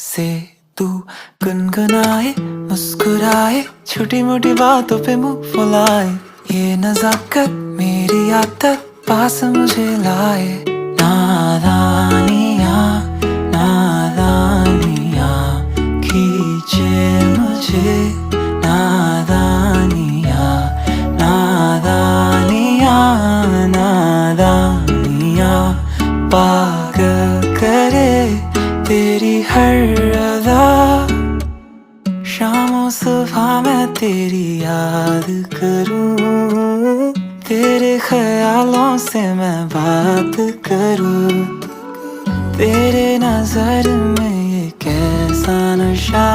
से तू गुनगुनाए, मुस्कुराए, छोटी मोटी बातों पे मुंह फुलाए। ये नजाकत मेरी आदत पास मुझे लाए। नादानियाँ नादानियाँ खींचे मुझे। नादानियाँ नादानियाँ नादानियाँ पागल करे तेरी हर अदा। शामों सुबह मैं तेरी याद करूं, तेरे ख्यालों से मैं बात करूं। तेरे नजर में ये कैसा नशा